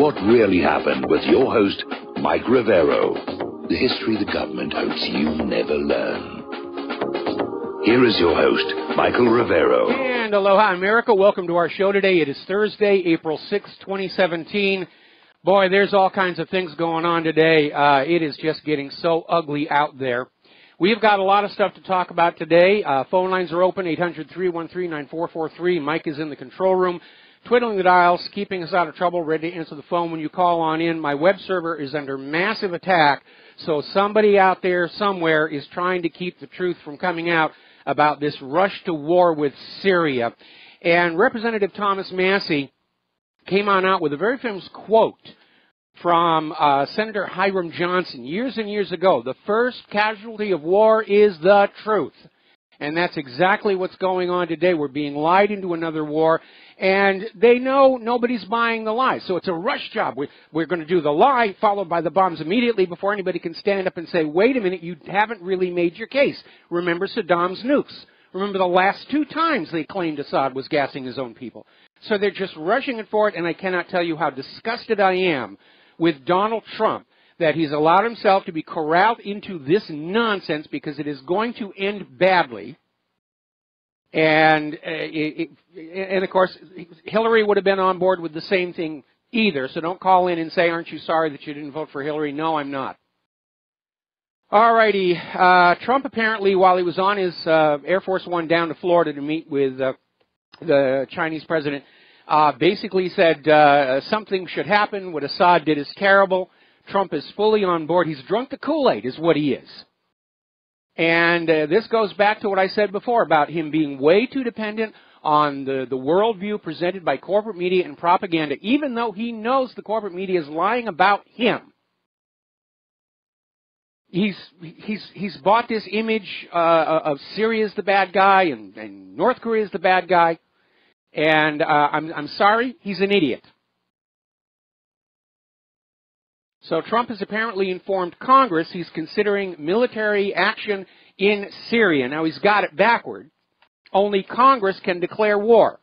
What Really Happened with your host, Mike Rivero. The history the government hopes you never learn. Here is your host, Michael Rivero. And aloha, America. Welcome to our show today. It is Thursday, April 6, 2017. Boy, there's all kinds of things going on today. It is just getting so ugly out there. We've got a lot of stuff to talk about today. Phone lines are open, 800-313-9443. Mike is in the control room, twiddling the dials, keeping us out of trouble, ready to answer the phone when you call on in. My web server is under massive attack, so somebody out there somewhere is trying to keep the truth from coming out about this rush to war with Syria. And Representative Thomas Massie came on out with a very famous quote from Senator Hiram Johnson years and years ago. The first casualty of war is the truth. And that's exactly what's going on today. We're being lied into another war, and they know nobody's buying the lie. So it's a rush job. We're going to do the lie, followed by the bombs immediately before anybody can stand up and say, wait a minute, you haven't really made your case. Remember Saddam's nukes. Remember the last two times they claimed Assad was gassing his own people. So they're just rushing it for it, and I cannot tell you how disgusted I am with Donald Trump that he's allowed himself to be corralled into this nonsense because it is going to end badly. And of course, Hillary would have been on board with the same thing either, so don't call in and say, aren't you sorry that you didn't vote for Hillary? No, I'm not. All righty. Trump apparently, while he was on his Air Force One down to Florida to meet with the Chinese president, basically said something should happen. What Assad did is terrible. Trump is fully on board. He's drunk the Kool-Aid is what he is. And this goes back to what I said before about him being way too dependent on the worldview presented by corporate media and propaganda, even though he knows the corporate media is lying about him. He's bought this image of Syria as the bad guy and North Korea is the bad guy. And I'm sorry, he's an idiot. So Trump has apparently informed Congress he's considering military action in Syria. Now, he's got it backward. Only Congress can declare war.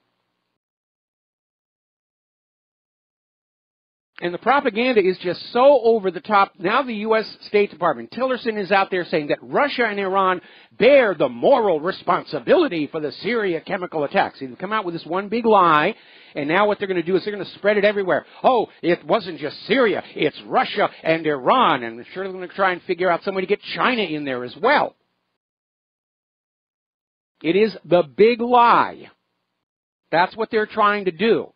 And the propaganda is just so over the top. Now the U.S. State Department, Tillerson is out there saying that Russia and Iran bear the moral responsibility for the Syria chemical attacks. They've come out with this one big lie, and now what they're going to do is they're going to spread it everywhere. Oh, it wasn't just Syria, it's Russia and Iran, and they're sure going to try and figure out some way to get China in there as well. It is the big lie. That's what they're trying to do.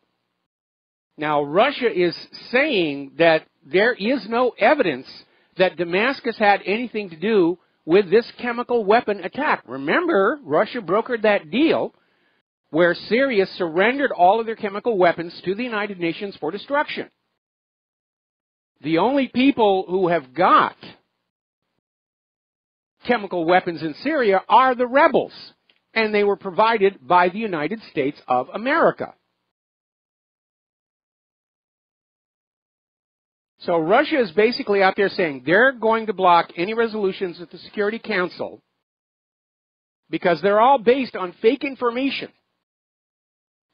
Now, Russia is saying that there is no evidence that Damascus had anything to do with this chemical weapon attack. Remember, Russia brokered that deal where Syria surrendered all of their chemical weapons to the United Nations for destruction. The only people who have got chemical weapons in Syria are the rebels, and they were provided by the United States of America. So Russia is basically out there saying they're going to block any resolutions at the Security Council because they're all based on fake information.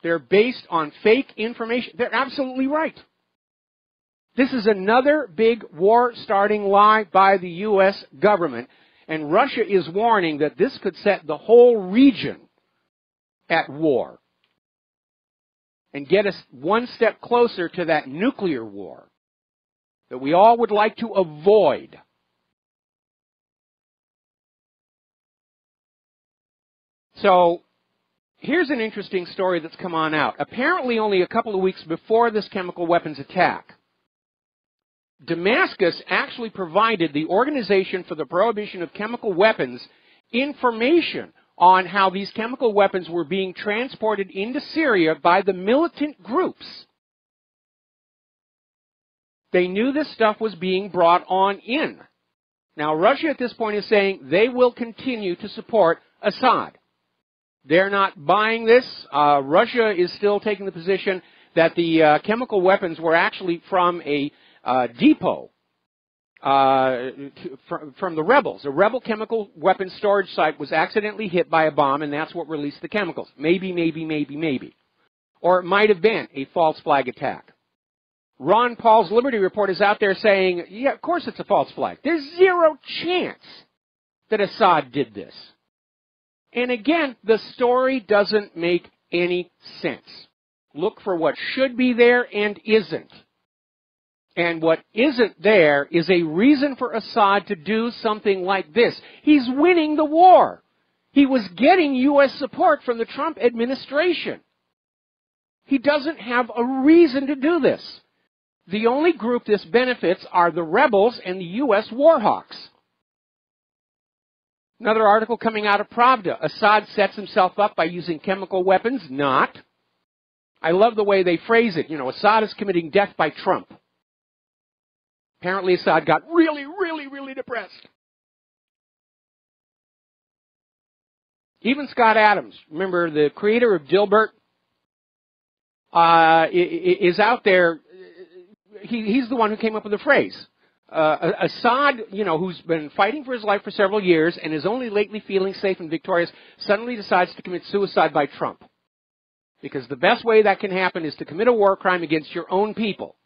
They're based on fake information. They're absolutely right. This is another big war-starting lie by the U.S. government, and Russia is warning that this could set the whole region at war and get us one step closer to that nuclear war that we all would like to avoid. So, here's an interesting story that's come on out. Apparently only a couple of weeks before this chemical weapons attack, Damascus actually provided the Organization for the Prohibition of Chemical Weapons information on how these chemical weapons were being transported into Syria by the militant groups. They knew this stuff was being brought on in. Now, Russia at this point is saying they will continue to support Assad. They're not buying this. Russia is still taking the position that the chemical weapons were actually from a depot from the rebels. A rebel chemical weapons storage site was accidentally hit by a bomb, and that's what released the chemicals. Maybe. Or it might have been a false flag attack. Ron Paul's Liberty Report is out there saying, yeah, of course it's a false flag. There's zero chance that Assad did this. And again, the story doesn't make any sense. Look for what should be there and isn't. And what isn't there is a reason for Assad to do something like this. He's winning the war. He was getting U.S. support from the Trump administration. He doesn't have a reason to do this. The only group this benefits are the rebels and the U.S. war hawks. Another article coming out of Pravda. Assad sets himself up by using chemical weapons. Not. I love the way they phrase it. You know, Assad is committing death by Trump. Apparently Assad got really depressed. Even Scott Adams, remember the creator of Dilbert, is out there. He's the one who came up with the phrase. Assad, you know, who's been fighting for his life for several years and is only lately feeling safe and victorious, suddenly decides to commit suicide by Trump. Because the best way that can happen is to commit a war crime against your own people.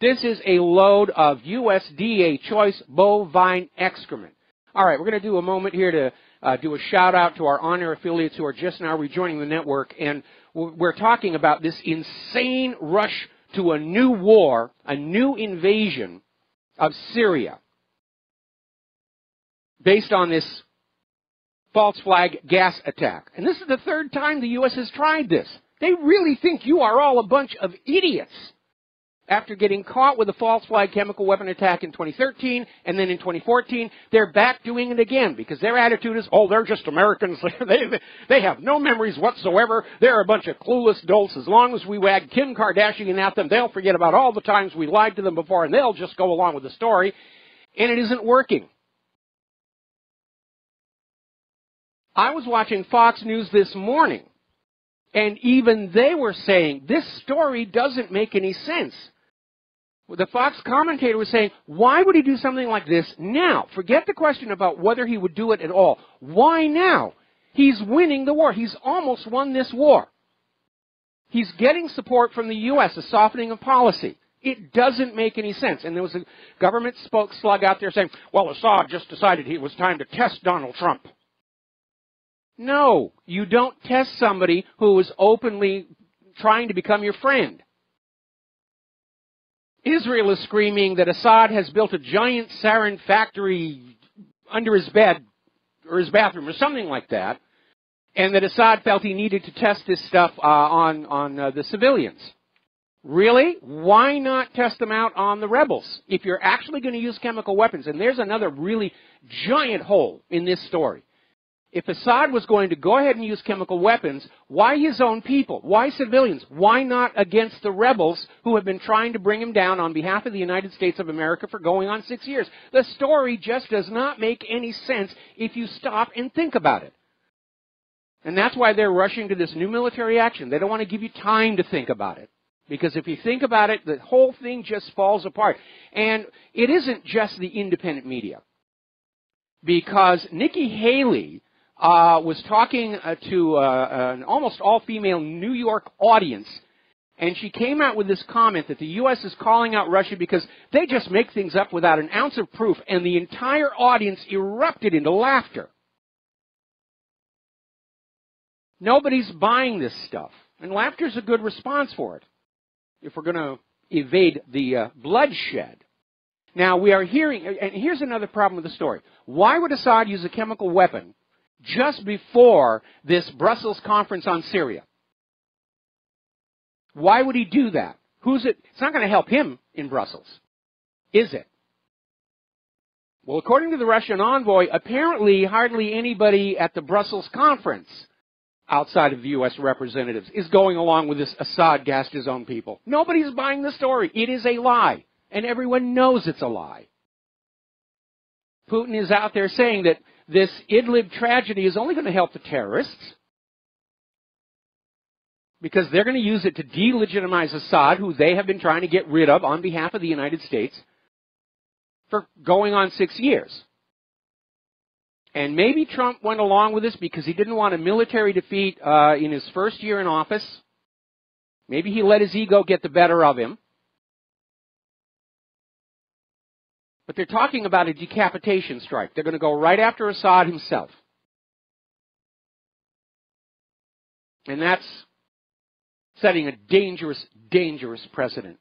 This is a load of USDA choice bovine excrement. All right, we're going to do a moment here to do a shout-out to our on-air affiliates who are just now rejoining the network. And we're talking about this insane rush to a new war, a new invasion of Syria, based on this false flag gas attack. And this is the third time the U.S. has tried this. They really think you are all a bunch of idiots. After getting caught with a false flag chemical weapon attack in 2013, and then in 2014, they're back doing it again, because their attitude is, oh, they're just Americans. They have no memories whatsoever. They're a bunch of clueless dolts. As long as we wag Kim Kardashian at them, they'll forget about all the times we lied to them before, and they'll just go along with the story. And it isn't working. I was watching Fox News this morning, and even they were saying, this story doesn't make any sense. The Fox commentator was saying, why would he do something like this now? Forget the question about whether he would do it at all. Why now? He's winning the war. He's almost won this war. He's getting support from the U.S., a softening of policy. It doesn't make any sense. And there was a government slug out there saying, well, Assad just decided it was time to test Donald Trump. No, you don't test somebody who is openly trying to become your friend. Israel is screaming that Assad has built a giant sarin factory under his bed or his bathroom or something like that, and that Assad felt he needed to test this stuff on the civilians. Really? Why not test them out on the rebels? If you're actually going to use chemical weapons, and there's another really giant hole in this story. If Assad was going to go ahead and use chemical weapons, why his own people? Why civilians? Why not against the rebels who have been trying to bring him down on behalf of the United States of America for going on 6 years? The story just does not make any sense if you stop and think about it. And that's why they're rushing to this new military action. They don't want to give you time to think about it. Because if you think about it, the whole thing just falls apart. And it isn't just the independent media. Because Nikki Haley was talking to an almost all-female New York audience, and she came out with this comment that the U.S. is calling out Russia because they just make things up without an ounce of proof, and the entire audience erupted into laughter. Nobody's buying this stuff, and laughter's a good response for it, if we're going to evade the bloodshed. Now, we are hearing, and here's another problem with the story. Why would Assad use a chemical weapon just before this Brussels conference on Syria? Why would he do that? Who's it? It's not going to help him in Brussels, is it? Well, according to the Russian envoy, apparently hardly anybody at the Brussels conference outside of the U.S. representatives is going along with this Assad gassed his own people. Nobody's buying the story. It is a lie, and everyone knows it's a lie. Putin is out there saying that this Idlib tragedy is only going to help the terrorists because they're going to use it to delegitimize Assad, who they have been trying to get rid of on behalf of the United States for going on 6 years. And maybe Trump went along with this because he didn't want a military defeat in his first year in office. Maybe he let his ego get the better of him. But they're talking about a decapitation strike. They're going to go right after Assad himself. And that's setting a dangerous, dangerous precedent.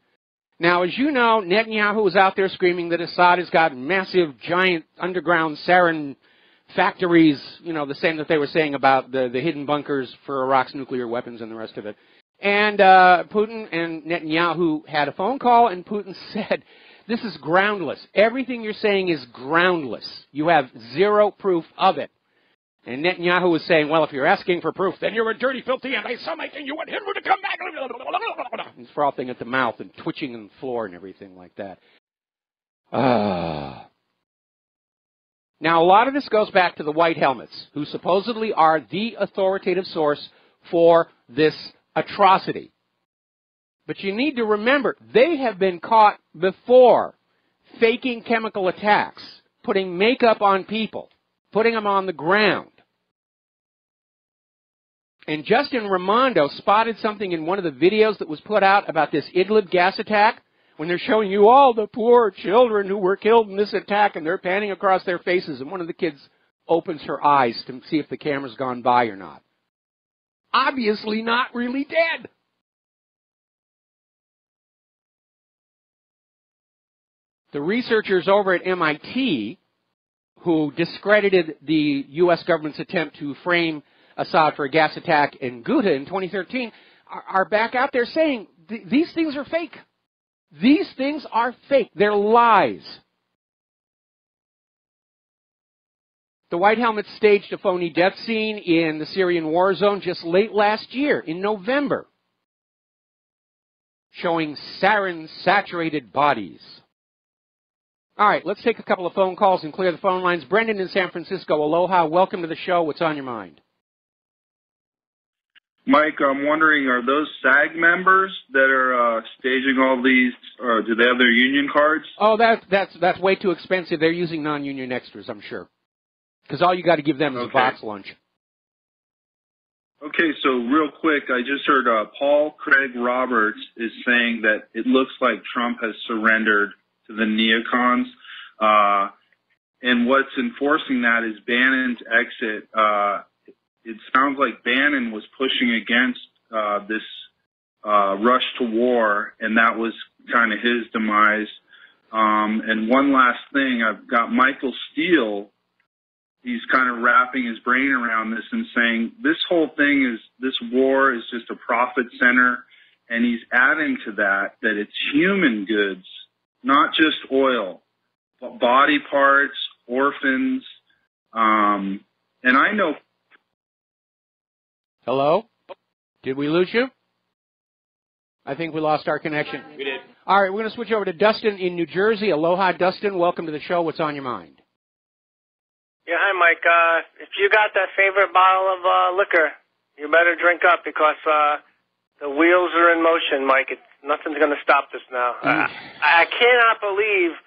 Now, as you know, Netanyahu was out there screaming that Assad has got massive, giant underground sarin factories, you know, the same that they were saying about the hidden bunkers for Iraq's nuclear weapons and the rest of it. And Putin and Netanyahu had a phone call, and Putin said, this is groundless. Everything you're saying is groundless. You have zero proof of it. And Netanyahu was saying, well, if you're asking for proof, then you're a dirty, filthy anti-Semite, and you want Hitler to come back. He's frothing at the mouth and twitching on the floor and everything like that. Now, a lot of this goes back to the White Helmets, who supposedly are the authoritative source for this atrocity. But you need to remember, they have been caught before faking chemical attacks, putting makeup on people, putting them on the ground. And Justin Raimondo spotted something in one of the videos that was put out about this Idlib gas attack, when they're showing you all the poor children who were killed in this attack, and they're panning across their faces, and one of the kids opens her eyes to see if the camera's gone by or not. Obviously not really dead. The researchers over at MIT, who discredited the U.S. government's attempt to frame Assad for a gas attack in Ghouta in 2013, are back out there saying, these things are fake. These things are fake. They're lies. The White Helmets staged a phony death scene in the Syrian war zone just late last year, in November, showing sarin-saturated bodies. All right, let's take a couple of phone calls and clear the phone lines. Brendan in San Francisco, aloha. Welcome to the show. What's on your mind? Mike, I'm wondering, are those SAG members that are staging all these, or do they have their union cards? Oh, that's way too expensive. They're using non-union extras, I'm sure. Because all you got to give them is a box lunch. Okay, so real quick, I just heard Paul Craig Roberts is saying that it looks like Trump has surrendered to the neocons. And what's enforcing that is Bannon's exit. It sounds like Bannon was pushing against this rush to war, and that was kind of his demise. And one last thing, I've got Michael Steele. He's kind of wrapping his brain around this and saying this whole thing is, this war is just a profit center, and he's adding to that it's human goods, not just oil, but body parts, orphans, and I know. Hello? Did we lose you? I think we lost our connection. We did. All right, we're going to switch over to Dustin in New Jersey. Aloha, Dustin. Welcome to the show. What's on your mind? Yeah, hi, Mike. If you got that favorite bottle of liquor, you better drink up because the wheels are in motion, Mike. Nothing's going to stop this now. I cannot believe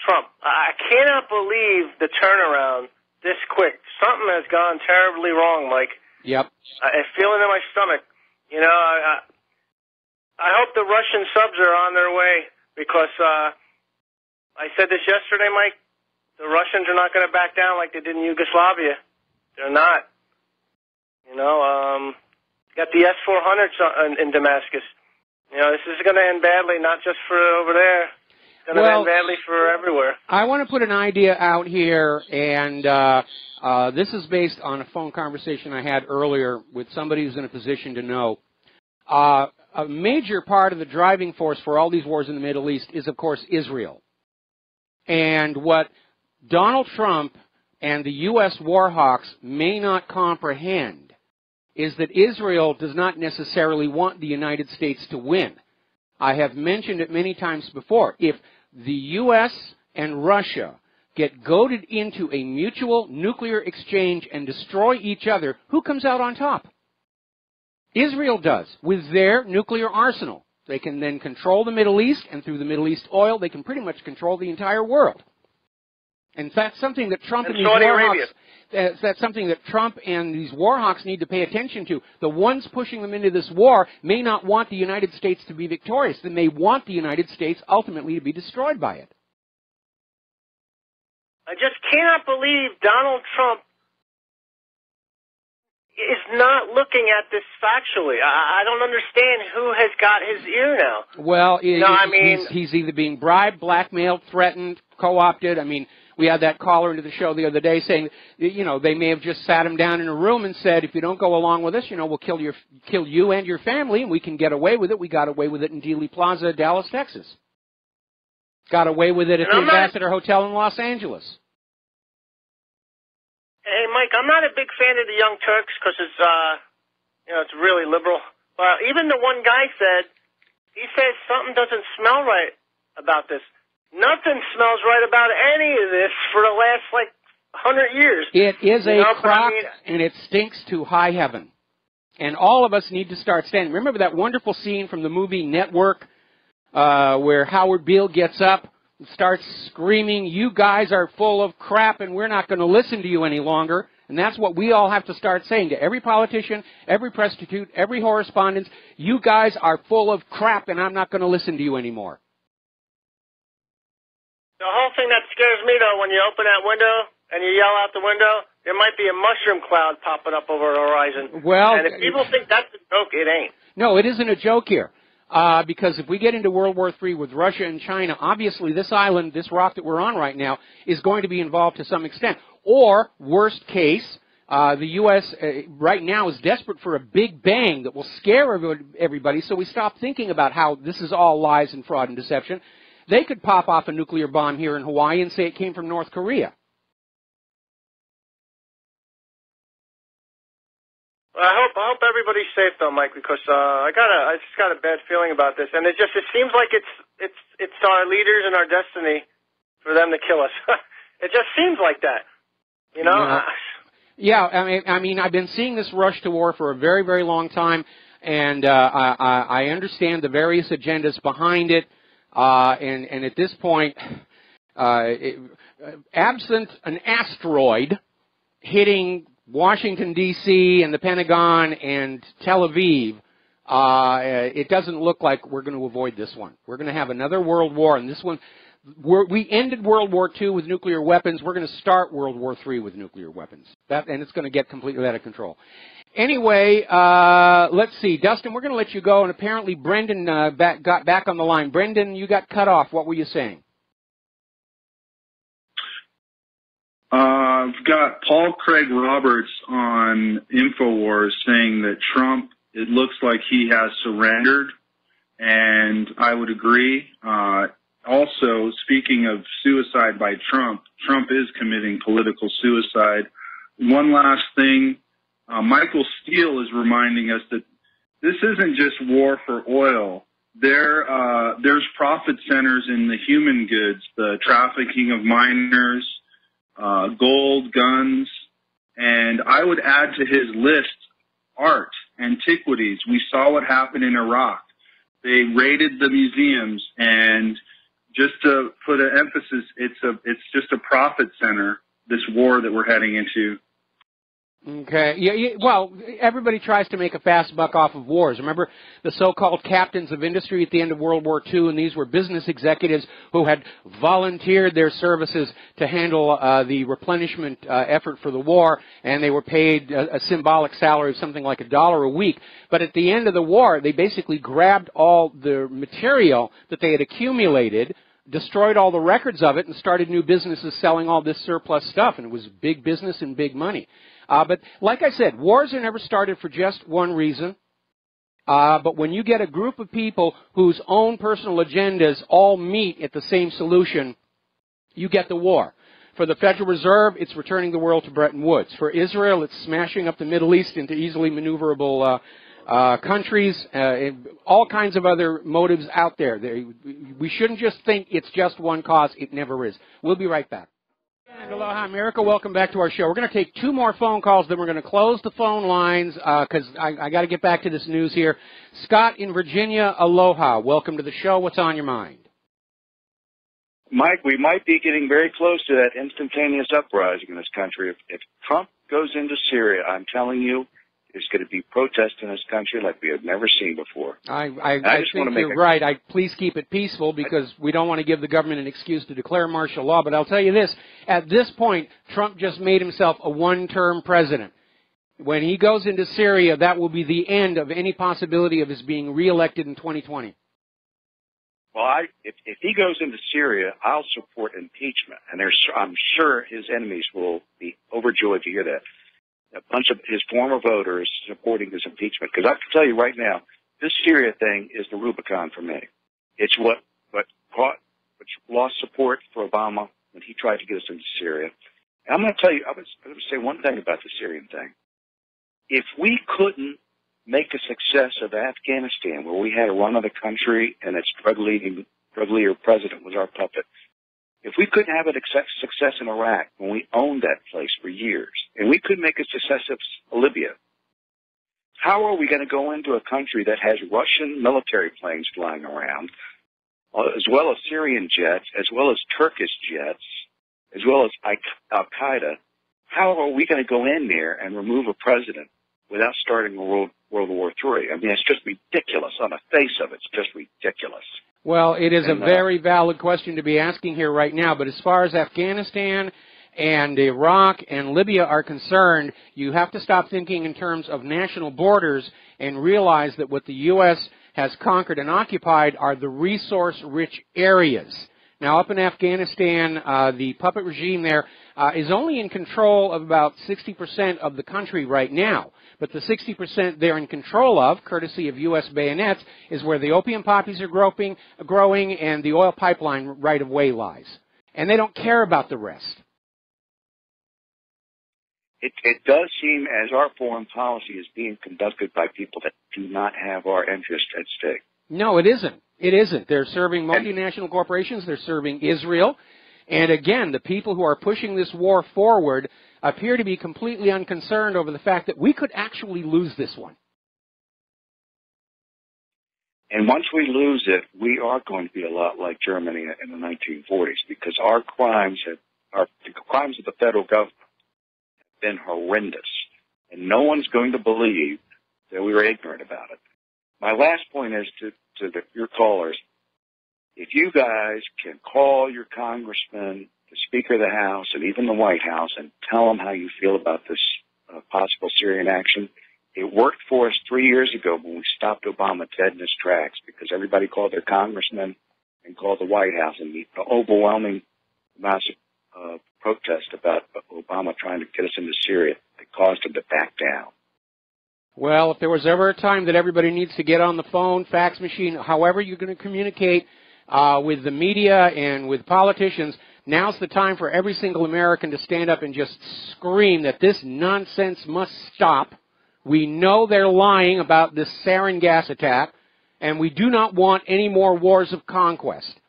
Trump. I cannot believe the turnaround this quick. Something has gone terribly wrong, Mike. Yep. I feel it in my stomach. You know, I hope the Russian subs are on their way because I said this yesterday, Mike. The Russians are not going to back down like they did in Yugoslavia. They're not. You know, got the S-400s in Damascus. You know, this is going to end badly, not just for over there. It's going to end badly for everywhere. I want to put an idea out here, and this is based on a phone conversation I had earlier with somebody who's in a position to know. A major part of the driving force for all these wars in the Middle East is, of course, Israel. And what Donald Trump and the U.S. war hawks may not comprehend is that Israel does not necessarily want the United States to win. I have mentioned it many times before. If the U.S. and Russia get goaded into a mutual nuclear exchange and destroy each other, who comes out on top? Israel does, with their nuclear arsenal. They can then control the Middle East, and through the Middle East oil, they can pretty much control the entire world. And that's something that Trump and these war hawks, that's something that Trump and these war hawks need to pay attention to. The ones pushing them into this war may not want the United States to be victorious. They may want the United States ultimately to be destroyed by it. I just cannot believe Donald Trump is not looking at this factually. I don't understand who has got his ear now. Well, I he's either being bribed, blackmailed, threatened, co-opted. I mean, we had that caller into the show the other day saying, they may have just sat him down in a room and said, if you don't go along with us, we'll kill you and your family, and we can get away with it. We got away with it in Dealey Plaza, Dallas, Texas. Got away with it at the Ambassador Hotel in Los Angeles. Hey, Mike, I'm not a big fan of the Young Turks because it's really liberal. But even the one guy he says something doesn't smell right about this. Nothing smells right about any of this for the last, 100 years. It is a crock, and it stinks to high heaven. And all of us need to start standing. Remember that wonderful scene from the movie Network where Howard Beale gets up and starts screaming, you guys are full of crap and we're not going to listen to you any longer. And that's what we all have to start saying to every politician, every prostitute, every correspondent. You guys are full of crap and I'm not going to listen to you anymore. The whole thing that scares me, though, when you open that window and you yell out the window, there might be a mushroom cloud popping up over the horizon. Well, and if people think that's a joke, it ain't. No, it isn't a joke here. Because if we get into World War III with Russia and China, obviously this island, this rock that we're on right now, is going to be involved to some extent. Or, worst case, the U.S. Right now is desperate for a big bang that will scare everybody, so we stop thinking about how this is all lies and fraud and deception. They could pop off a nuclear bomb here in Hawaii and say it came from North Korea. I hope everybody's safe though, Mike, because I just got a bad feeling about this, and it seems like it's our leaders and our destiny for them to kill us. It just seems like that, Yeah, I mean, I've been seeing this rush to war for a very, very long time, and I understand the various agendas behind it, and at this point, absent an asteroid hitting Washington, D.C., and the Pentagon, and Tel Aviv, it doesn't look like we're going to avoid this one. We're going to have another world war, and this one, we ended World War II with nuclear weapons. We're going to start World War III with nuclear weapons, and it's going to get completely out of control. Anyway, let's see. Dustin, we're going to let you go, and apparently Brendan got back on the line. Brendan, you got cut off. What were you saying? I've got Paul Craig Roberts on InfoWars saying that Trump, it looks like he has surrendered, and I would agree. Also, speaking of suicide by Trump, Trump is committing political suicide. One last thing, Michael Steele is reminding us that this isn't just war for oil. There's profit centers in the human goods, the trafficking of minors, gold, guns, and I would add to his list art, antiquities. We saw what happened in Iraq. They raided the museums, and just to put an emphasis, it's just a profit center, this war that we're heading into. Okay. Yeah, well, everybody tries to make a fast buck off of wars. Remember the so-called captains of industry at the end of World War II, and these were business executives who had volunteered their services to handle the replenishment effort for the war, and they were paid a symbolic salary of something like $1 a week. But at the end of the war, they basically grabbed all the material that they had accumulated, destroyed all the records of it, and started new businesses selling all this surplus stuff, and it was big business and big money. But like I said, wars are never started for just one reason. But when you get a group of people whose own personal agendas all meet at the same solution, you get the war. For the Federal Reserve, it's returning the world to Bretton Woods. For Israel, it's smashing up the Middle East into easily maneuverable countries, all kinds of other motives out there. We shouldn't just think it's just one cause. It never is. We'll be right back. And aloha, America. Welcome back to our show. We're going to take 2 more phone calls, then we're going to close the phone lines because I got to get back to this news here. Scott in Virginia, aloha. Welcome to the show. What's on your mind? Mike, we might be getting very close to that instantaneous uprising in this country. If Trump goes into Syria, I'm telling you, there's going to be protests in this country like we have never seen before. I think you're right. Please keep it peaceful because we don't want to give the government an excuse to declare martial law. But I'll tell you this, at this point, Trump just made himself a one-term president. When he goes into Syria, that will be the end of any possibility of his being reelected in 2020. Well, if he goes into Syria, I'll support impeachment, and I'm sure his enemies will be overjoyed to hear that. A bunch of his former voters supporting his impeachment, because I can tell you right now, this Syria thing is the Rubicon for me. It's what lost support for Obama when he tried to get us into Syria. And I'm going to tell you, I'm going to say one thing about the Syrian thing. If we couldn't make a success of Afghanistan, where we had a run of the country and its drug leader president was our puppet, if we couldn't have a success in Iraq when we owned that place for years, and we couldn't make a success of Libya, how are we going to go into a country that has Russian military planes flying around, as well as Syrian jets, as well as Turkish jets, as well as Al-Qaeda? How are we going to go in there and remove a president without starting a World War III? I mean, it's just ridiculous. On the face of it, it's just ridiculous. Well, it is a very valid question to be asking here right now, but as far as Afghanistan and Iraq and Libya are concerned, you have to stop thinking in terms of national borders and realize that what the U.S. has conquered and occupied are the resource-rich areas. Now, up in Afghanistan, the puppet regime there is only in control of about 60% of the country right now. But the 60% they're in control of, courtesy of U.S. bayonets, is where the opium poppies are growing and the oil pipeline right-of-way lies. And they don't care about the rest. It does seem as our foreign policy is being conducted by people that do not have our interest at stake. No, it isn't. It isn't. They're serving multinational corporations. They're serving Israel. And again, the people who are pushing this war forward appear to be completely unconcerned over the fact that we could actually lose this one. And once we lose it, we are going to be a lot like Germany in the 1940s, because the crimes of the federal government have been horrendous. And no one's going to believe that we were ignorant about it. My last point is to your callers, if you guys can call your congressman, the Speaker of the House, and even the White House, and tell them how you feel about this possible Syrian action. It worked for us 3 years ago when we stopped Obama dead in his tracks, because everybody called their congressman and called the White House, and the overwhelming amounts of protest about Obama trying to get us into Syria, it caused him to back down. Well, if there was ever a time that everybody needs to get on the phone, fax machine, however you're going to communicate with the media and with politicians, now's the time for every single American to stand up and just scream that this nonsense must stop. We know they're lying about this sarin gas attack, and we do not want any more wars of conquest.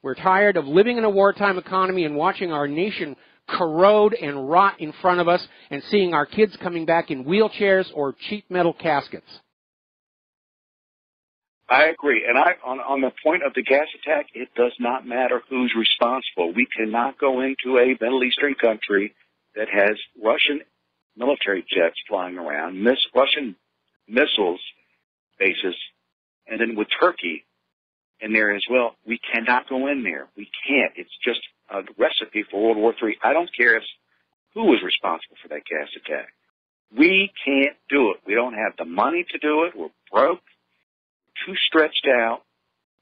We're tired of living in a wartime economy and watching our nation corrode and rot in front of us and seeing our kids coming back in wheelchairs or cheap metal caskets. I agree. And on the point of the gas attack, it does not matter who's responsible. We cannot go into a Middle Eastern country that has Russian military jets flying around, Russian missiles bases, and then with Turkey in there as well. We cannot go in there. We can't. It's just a recipe for World War III. I don't care who was responsible for that gas attack. We can't do it. We don't have the money to do it. We're broke, too stretched out.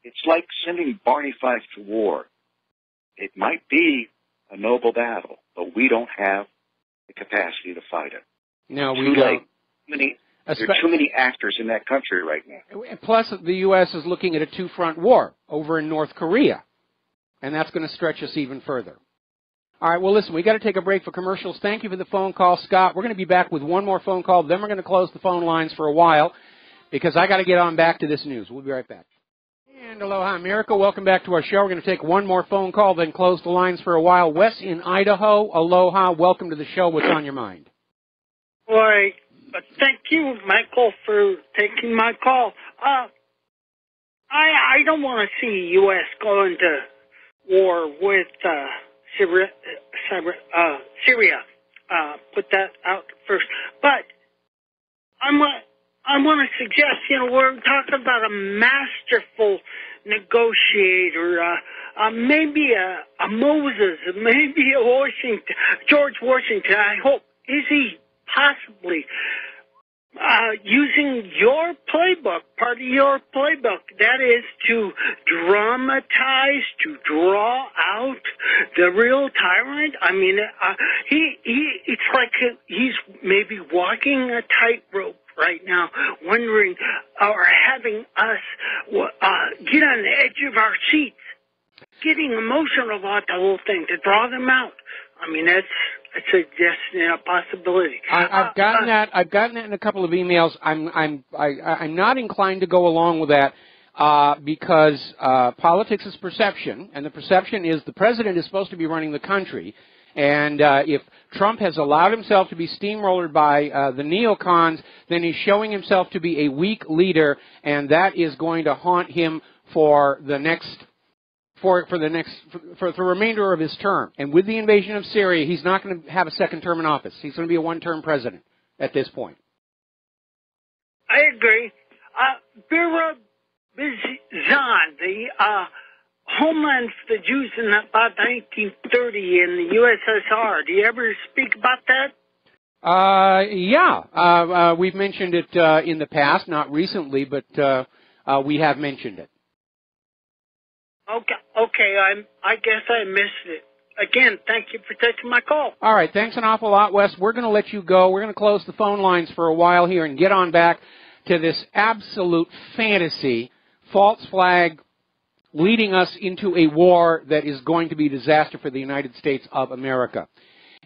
It's like sending Barney Fife to war. It might be a noble battle, but we don't have the capacity to fight it. No, we don't. There are too many actors in that country right now. Plus, the U.S. is looking at a two-front war over in North Korea, and that's going to stretch us even further. All right, well, listen, we got to take a break for commercials. Thank you for the phone call, Scott. We're going to be back with one more phone call, then we're going to close the phone lines for a while because I got to get on back to this news. We'll be right back. And aloha, America. Welcome back to our show. We're going to take one more phone call, then close the lines for a while. Wes in Idaho, aloha. Welcome to the show. What's on your mind? Why, thank you, Michael, for taking my call. I don't want to see U.S. go into war with Syria. Put that out first. But I want to suggest, we're talking about a masterful negotiator, maybe a Moses, maybe a George Washington. I hope. Is he possibly using your playbook, part of your playbook, that is to dramatize, to draw out the real tyrant? I mean, it's like he's maybe walking a tightrope right now, wondering or having us get on the edge of our seats, getting emotional about the whole thing to draw them out. I mean, that's a possibility. I've gotten that. I've gotten that in a couple of emails. I'm not inclined to go along with that because politics is perception, and the perception is the president is supposed to be running the country, and if Trump has allowed himself to be steamrollered by the neocons, then he's showing himself to be a weak leader, and that is going to haunt him for the next. For the remainder of his term. And with the invasion of Syria, he's not going to have a second term in office. He's going to be a one-term president at this point. I agree. Vera Bizan, the homeland for the Jews in about 1930 in the USSR. Do you ever speak about that? Yeah. We've mentioned it in the past, not recently, but we have mentioned it. Okay, I guess I missed it. Again, thank you for taking my call. All right, thanks an awful lot, Wes. We're going to let you go. We're going to close the phone lines for a while here and get on back to this absolute fantasy, false flag, leading us into a war that is going to be a disaster for the United States of America.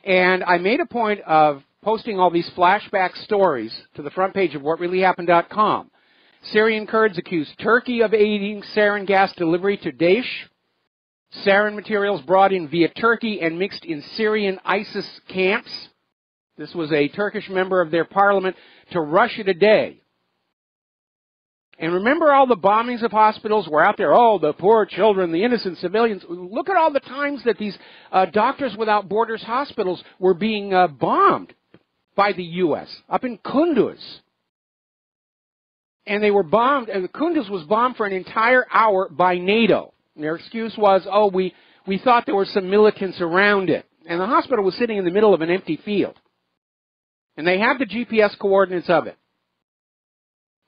And I made a point of posting all these flashback stories to the front page of whatreallyhappened.com. Syrian Kurds accuse Turkey of aiding sarin gas delivery to Daesh. Sarin materials brought in via Turkey and mixed in Syrian ISIS camps. This was a Turkish member of their parliament to Russia today. And remember all the bombings of hospitals were out there. Oh, the poor children, the innocent civilians. Look at all the times that these Doctors Without Borders hospitals were being bombed by the U.S. up in Kunduz. And they were bombed, and the Kunduz was bombed for an entire hour by NATO. And their excuse was, oh, we thought there were some militants around it. And the hospital was sitting in the middle of an empty field. And they have the GPS coordinates of it.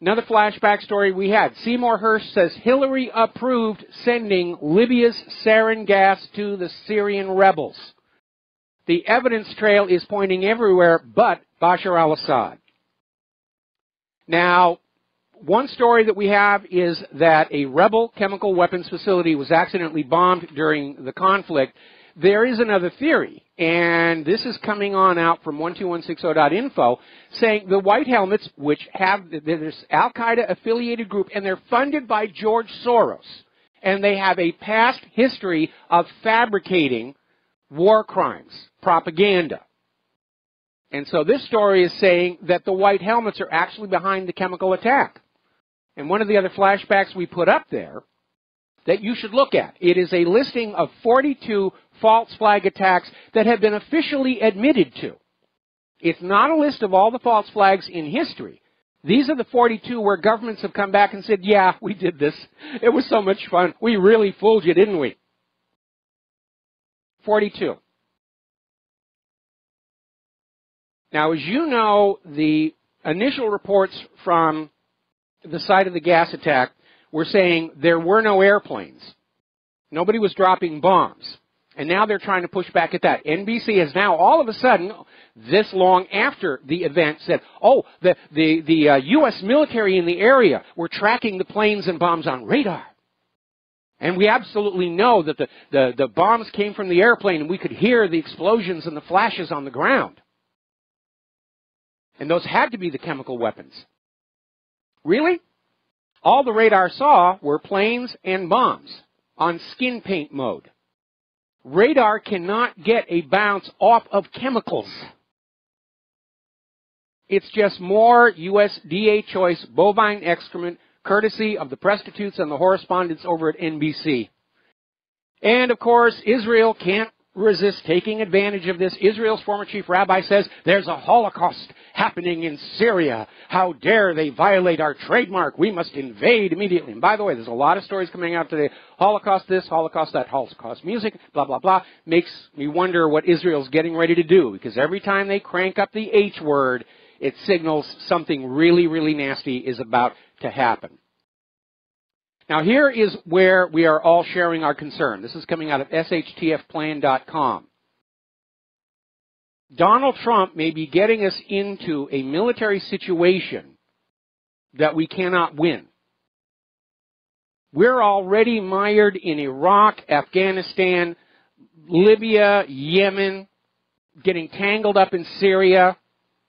Another flashback story we had. Seymour Hersh says Hillary approved sending Libya's sarin gas to the Syrian rebels. The evidence trail is pointing everywhere but Bashar al-Assad. Now, one story that we have is that a rebel chemical weapons facility was accidentally bombed during the conflict. There is another theory, and this is coming on out from 12160.info, saying the White Helmets, which have this Al-Qaeda affiliated group, and they're funded by George Soros, and they have a past history of fabricating war crimes, propaganda. And so this story is saying that the White Helmets are actually behind the chemical attack. And one of the other flashbacks we put up there that you should look at, it is a listing of 42 false flag attacks that have been officially admitted to. It's not a list of all the false flags in history. These are the 42 where governments have come back and said, yeah, we did this. It was so much fun. We really fooled you, didn't we? 42. Now, as you know, the initial reports from the site of the gas attack were saying there were no airplanes. Nobody was dropping bombs. And now they're trying to push back at that. NBC has now all of a sudden, this long after the event, said, oh, the U.S. military in the area were tracking the planes and bombs on radar. And we absolutely know that the bombs came from the airplane and we could hear the explosions and the flashes on the ground. And those had to be the chemical weapons. Really? All the radar saw were planes and bombs on skin paint mode. Radar cannot get a bounce off of chemicals. It's just more USDA choice bovine excrement, courtesy of the prostitutes and the correspondents over at NBC. And, of course, Israel can't resist taking advantage of this. Israel's former chief rabbi says there's a Holocaust happening in Syria. How dare they violate our trademark? We must invade immediately. And by the way, there's a lot of stories coming out today. Holocaust this, Holocaust that, Holocaust music, blah, blah, blah. Makes me wonder what Israel's getting ready to do, because every time they crank up the H word, it signals something really, really nasty is about to happen. Now, here is where we are all sharing our concern. This is coming out of shtfplan.com. Donald Trump may be getting us into a military situation that we cannot win. We're already mired in Iraq, Afghanistan, Libya, Yemen, getting tangled up in Syria,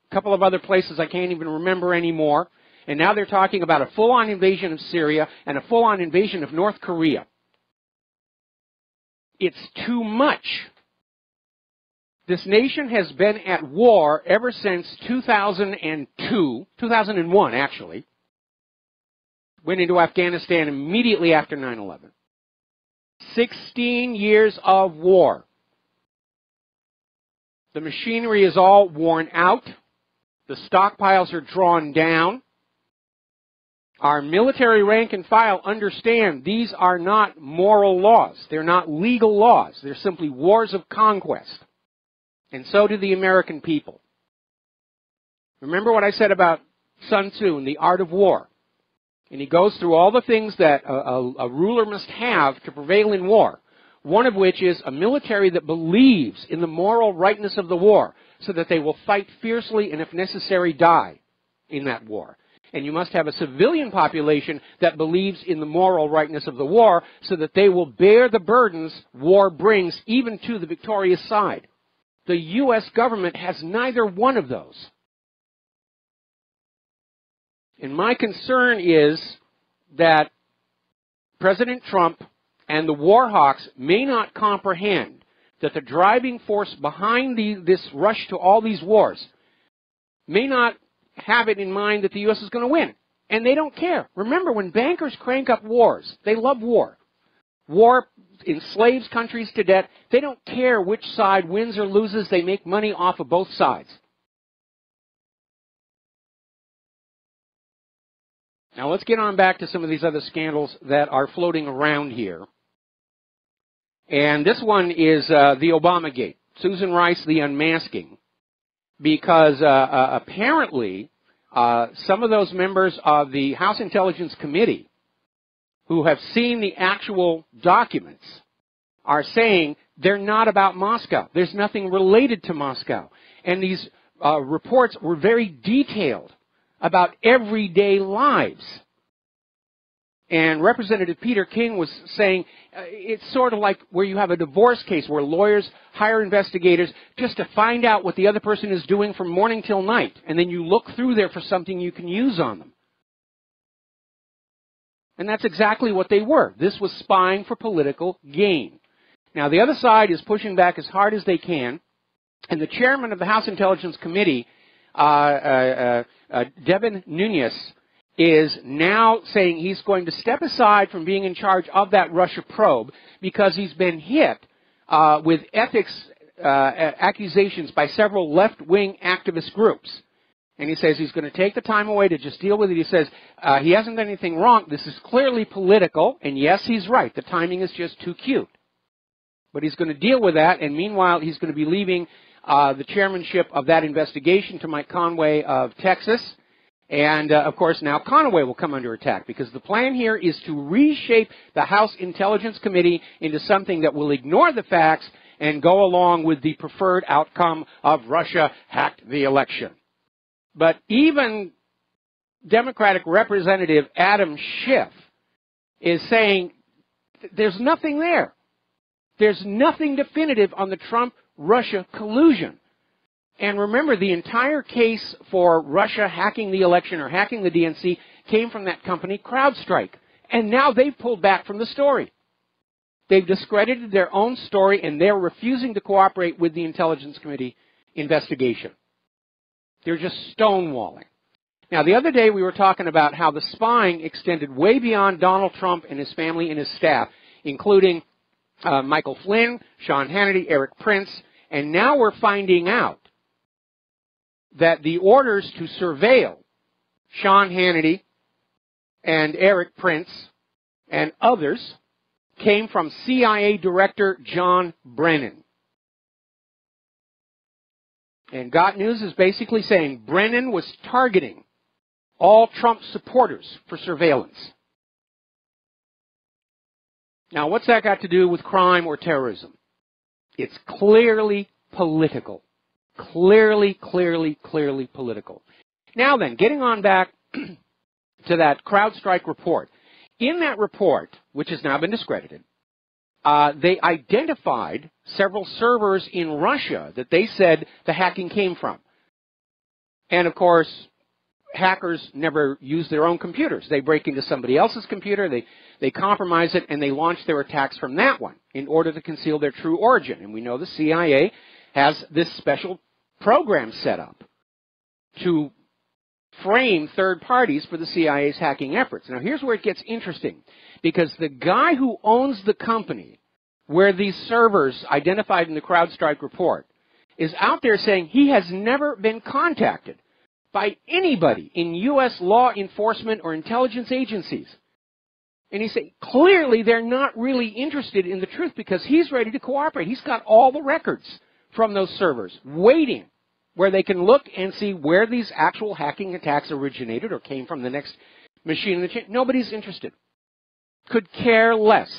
a couple of other places I can't even remember anymore. And now they're talking about a full-on invasion of Syria and a full-on invasion of North Korea. It's too much. This nation has been at war ever since 2001 actually. Went into Afghanistan immediately after 9/11. 16 years of war. The machinery is all worn out. The stockpiles are drawn down. Our military rank and file understand these are not moral laws. They're not legal laws. They're simply wars of conquest. And so do the American people. Remember what I said about Sun Tzu and the art of war. And he goes through all the things that a ruler must have to prevail in war. One of which is a military that believes in the moral rightness of the war, so that they will fight fiercely and, if necessary, die in that war. And you must have a civilian population that believes in the moral rightness of the war, so that they will bear the burdens war brings, even to the victorious side. The U.S. government has neither one of those. And my concern is that President Trump and the war hawks may not comprehend that the driving force behind this rush to all these wars may not have it in mind that the U.S. is going to win. And they don't care. Remember, when bankers crank up wars, they love war. War enslaves countries to debt. They don't care which side wins or loses. They make money off of both sides. Now let's get on back to some of these other scandals that are floating around here. And this one is the Obamagate. Susan Rice, the unmasking. Because apparently some of those members of the House Intelligence Committee who have seen the actual documents are saying they're not about Moscow. There's nothing related to Moscow. And these reports were very detailed about everyday lives. And Representative Peter King was saying it's sort of like where you have a divorce case where lawyers hire investigators just to find out what the other person is doing from morning till night. And then you look through there for something you can use on them. And that's exactly what they were. This was spying for political gain. Now, the other side is pushing back as hard as they can. And the chairman of the House Intelligence Committee, Devin Nunes, is now saying he's going to step aside from being in charge of that Russia probe because he's been hit with ethics accusations by several left-wing activist groups. And he says he's going to take the time away to just deal with it. He says he hasn't done anything wrong. This is clearly political. And yes, he's right. The timing is just too cute. But he's going to deal with that. And meanwhile, he's going to be leaving the chairmanship of that investigation to Mike Conway of Texas. And, of course, now Conway will come under attack because the plan here is to reshape the House Intelligence Committee into something that will ignore the facts and go along with the preferred outcome of Russia hacked the election. But even Democratic Representative Adam Schiff is saying there's nothing there. There's nothing definitive on the Trump-Russia collusion. And remember, the entire case for Russia hacking the election or hacking the DNC came from that company, CrowdStrike. And now they've pulled back from the story. They've discredited their own story, and they're refusing to cooperate with the Intelligence Committee investigation. They're just stonewalling. Now, the other day we were talking about how the spying extended way beyond Donald Trump and his family and his staff, including Michael Flynn, Sean Hannity, Eric Prince, and now we're finding out that the orders to surveil Sean Hannity and Eric Prince and others came from CIA Director John Brennan. And Got News is basically saying Brennan was targeting all Trump supporters for surveillance. Now, what's that got to do with crime or terrorism? It's clearly political. Clearly political. Now then, getting on back to that CrowdStrike report. In that report, which has now been discredited, they identified several servers in Russia that they said the hacking came from. And of course, hackers never use their own computers. They break into somebody else's computer, they compromise it, and they launch their attacks from that one in order to conceal their true origin. And we know the CIA has this special program set up to frame third parties for the CIA's hacking efforts. Now, here's where it gets interesting, because the guy who owns the company where these servers identified in the CrowdStrike report is out there saying he has never been contacted by anybody in U.S. law enforcement or intelligence agencies. And he said, clearly they're not really interested in the truth because he's ready to cooperate. He's got all the records from those servers waiting where they can look and see where these actual hacking attacks originated or came from, the next machine in the chain. Nobody's interested. Could care less,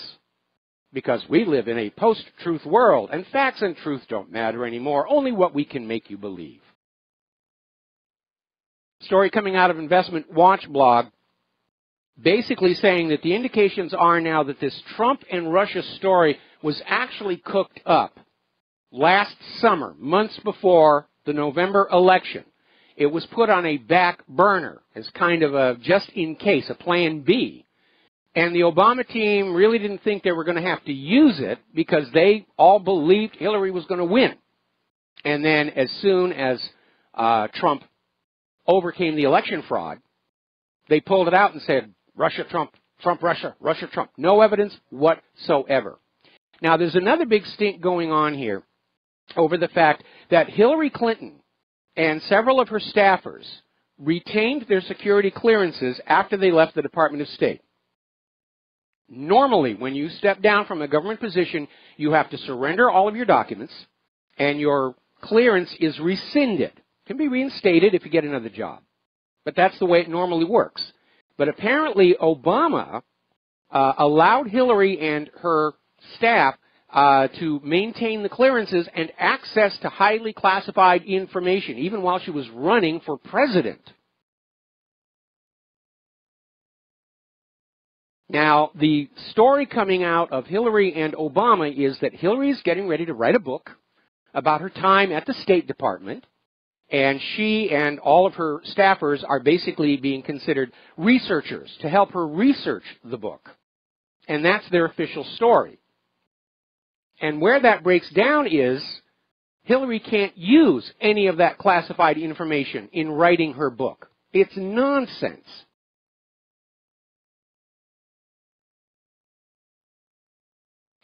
because we live in a post-truth world, and facts and truth don't matter anymore, only what we can make you believe. Story coming out of Investment Watch blog, basically saying that the indications are now that this Trump and Russia story was actually cooked up last summer, months before the November election. It was put on a back burner as kind of a just in case, a plan B. And the Obama team really didn't think they were going to have to use it because they all believed Hillary was going to win. And then as soon as Trump overcame the election fraud, they pulled it out and said, Russia, Trump, Trump, Russia, Russia, Trump. No evidence whatsoever. Now, there's another big stink going on here over the fact that Hillary Clinton and several of her staffers retained their security clearances after they left the Department of State. Normally, when you step down from a government position, you have to surrender all of your documents, and your clearance is rescinded. It can be reinstated if you get another job. But that's the way it normally works. But apparently, Obama allowed Hillary and her staff to maintain the clearances and access to highly classified information, even while she was running for president. Now, the story coming out of Hillary and Obama is that Hillary's getting ready to write a book about her time at the State Department, and she and all of her staffers are basically being considered researchers to help her research the book. And that's their official story. And where that breaks down is Hillary can't use any of that classified information in writing her book. It's nonsense.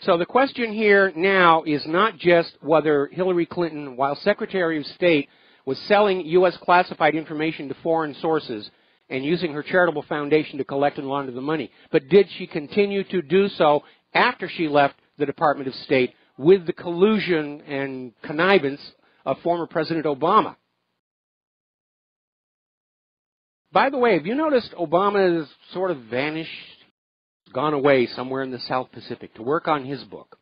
So the question here now is not just whether Hillary Clinton, while Secretary of State, was selling U.S. classified information to foreign sources and using her charitable foundation to collect and launder the money, but did she continue to do so after she left the Department of State with the collusion and connivance of former President Obama? By the way, have you noticed Obama has sort of vanished, gone away somewhere in the South Pacific to work on his book,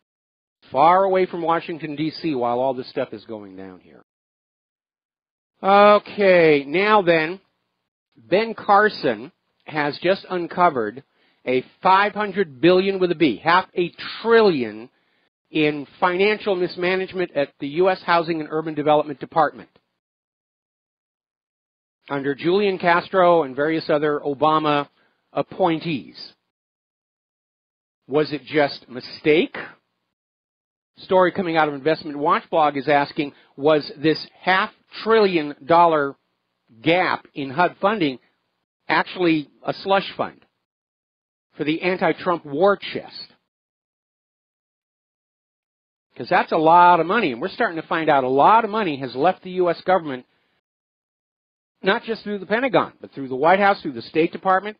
far away from Washington, D.C., while all this stuff is going down here? Okay, now then, Ben Carson has just uncovered a $500 billion with a B, $500 billion in financial mismanagement at the U.S. Housing and Urban Development Department under Julian Castro and various other Obama appointees. Was it just a mistake? Story coming out of Investment Watch blog is asking, was this $500 billion gap in HUD funding actually a slush fund for the anti-Trump war chest? Because that's a lot of money, and we're starting to find out a lot of money has left the U.S. government, not just through the Pentagon, but through the White House, through the State Department.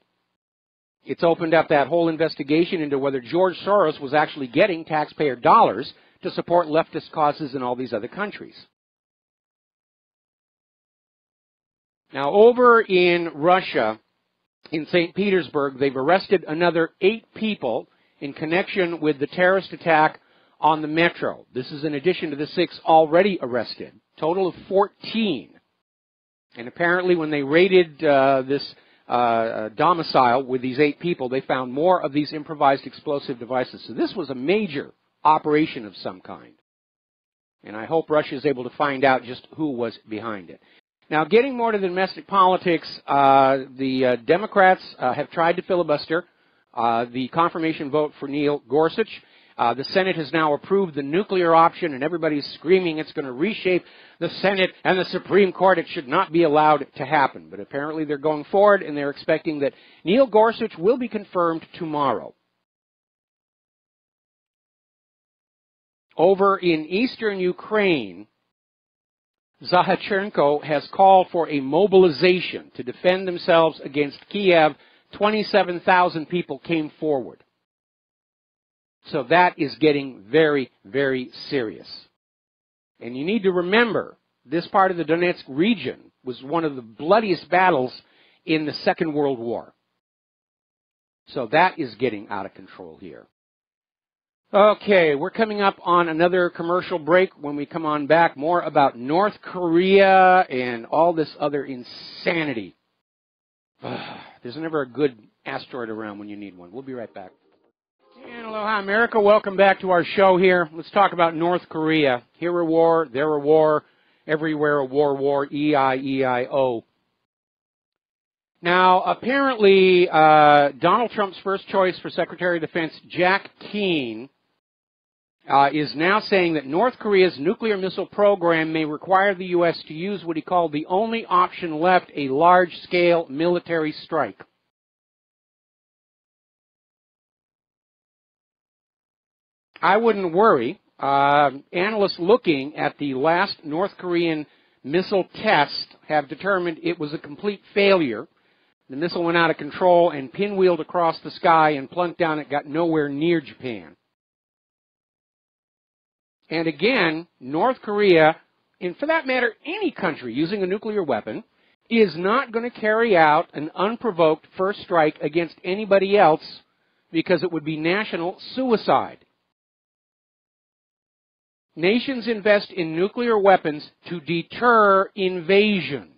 It's opened up that whole investigation into whether George Soros was actually getting taxpayer dollars to support leftist causes in all these other countries. Now, over in Russia, in St. Petersburg, they've arrested another 8 people in connection with the terrorist attack on the metro. This is in addition to the 6 already arrested. Total of 14. And apparently when they raided this domicile with these 8 people, they found more of these improvised explosive devices. So this was a major operation of some kind. And I hope Russia is able to find out just who was behind it. Now, getting more to the domestic politics, the Democrats have tried to filibuster the confirmation vote for Neil Gorsuch. The Senate has now approved the nuclear option, and everybody's screaming it's going to reshape the Senate and the Supreme Court. It should not be allowed to happen. But apparently they're going forward, and they're expecting that Neil Gorsuch will be confirmed tomorrow. Over in eastern Ukraine, Zaharchenko has called for a mobilization to defend themselves against Kiev. 27,000 people came forward. So that is getting very, very serious. And you need to remember, this part of the Donetsk region was one of the bloodiest battles in the Second World War. So that is getting out of control here. Okay, we're coming up on another commercial break. When we come on back, more about North Korea and all this other insanity. There's never a good asteroid around when you need one. We'll be right back. And aloha, America. Welcome back to our show here. Let's talk about North Korea. Here a war, there a war, everywhere a war, E-I-E-I-O. Now, apparently, Donald Trump's first choice for Secretary of Defense, Jack Keane, is now saying that North Korea's nuclear missile program may require the U.S. to use what he called the only option left, a large-scale military strike. I wouldn't worry. Analysts looking at the last North Korean missile test have determined it was a complete failure. The missile went out of control and pinwheeled across the sky and plunked down. It got nowhere near Japan. And again, North Korea, and for that matter, any country using a nuclear weapon, is not going to carry out an unprovoked first strike against anybody else because it would be national suicide. Nations invest in nuclear weapons to deter invasion.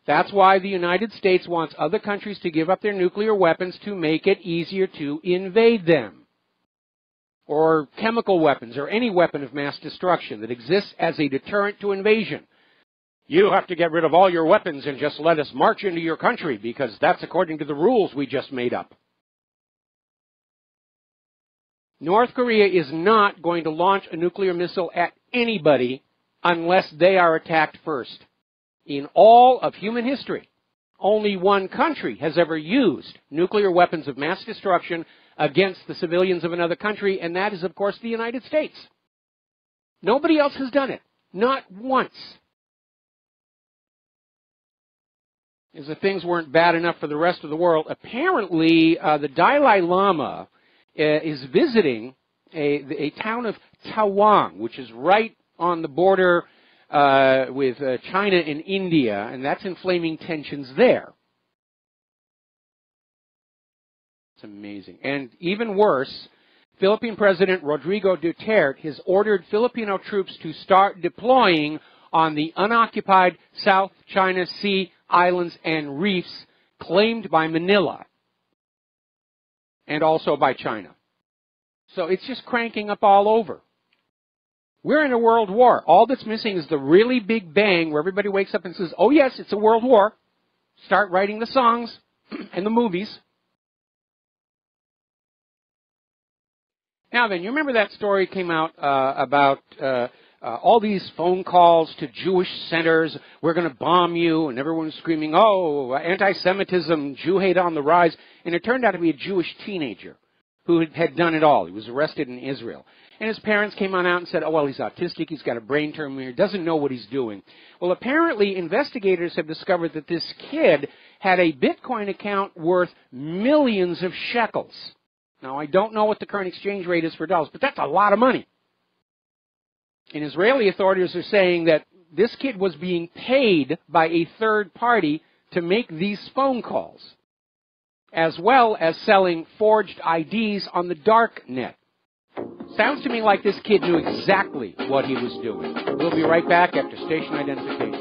That's why the United States wants other countries to give up their nuclear weapons to make it easier to invade them. Or chemical weapons, or any weapon of mass destruction that exists as a deterrent to invasion. You have to get rid of all your weapons and just let us march into your country because that's according to the rules we just made up. North Korea is not going to launch a nuclear missile at anybody unless they are attacked first. In all of human history, only one country has ever used nuclear weapons of mass destruction against the civilians of another country, and that is, of course, the United States. Nobody else has done it. Not once. As if things weren't bad enough for the rest of the world, apparently the Dalai Lama is visiting a town of Tawang, which is right on the border with China and India, and that's inflaming tensions there. It's amazing. And even worse, Philippine President Rodrigo Duterte has ordered Filipino troops to start deploying on the unoccupied South China Sea islands and reefs claimed by Manila and also by China. So it's just cranking up all over. We're in a world war. All that's missing is the really big bang where everybody wakes up and says, oh yes, it's a world war. Start writing the songs and the movies. Now then, you remember that story came out about all these phone calls to Jewish centers, we're going to bomb you, and everyone's screaming, oh, anti-Semitism, Jew hate on the rise. And it turned out to be a Jewish teenager who had done it all. He was arrested in Israel. And his parents came on out and said, oh, well, he's autistic, he's got a brain tumor, he doesn't know what he's doing. Well, apparently investigators have discovered that this kid had a Bitcoin account worth millions of shekels. Now, I don't know what the current exchange rate is for dollars, but that's a lot of money. And Israeli authorities are saying that this kid was being paid by a third party to make these phone calls, as well as selling forged IDs on the dark net. Sounds to me like this kid knew exactly what he was doing. We'll be right back after station identification.